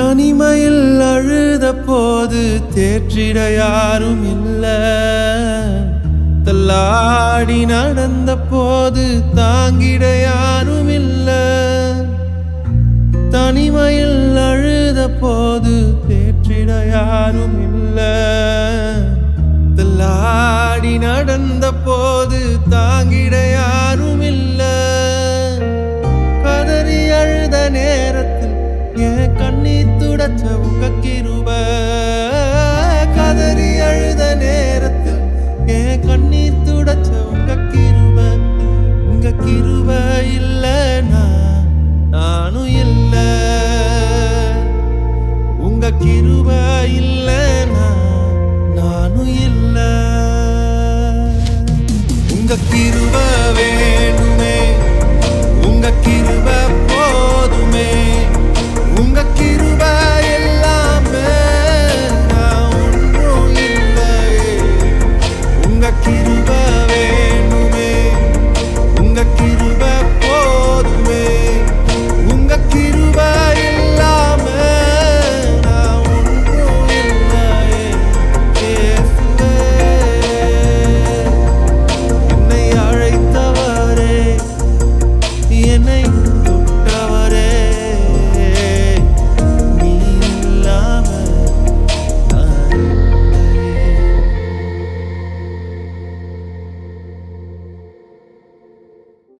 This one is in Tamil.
தனிமையில் அழுத போது தேற்றிட யாரும் இல்ல, தள்ளாடி நடந்த போது தாங்கிட யாரும் இல்ல. தனிமையில் அழுத போது தேற்றிட யாரும் இல்ல, தள்ளாடி நடந்த போது தாங்கிட யாரும் இல்ல. கதறி அழுத நேரத்தில் என் கண்ணீர் துடைச்ச உங்க கிருப, கதறி அழுத நேரத்தில் என் கண்ணீர் துடைச்ச உங்க கிருப. உங்க கிருப இல்லைனா நானும் இல்ல, உங்க கிருப இல்லைனா நானும் இல்ல. உங்க கிருப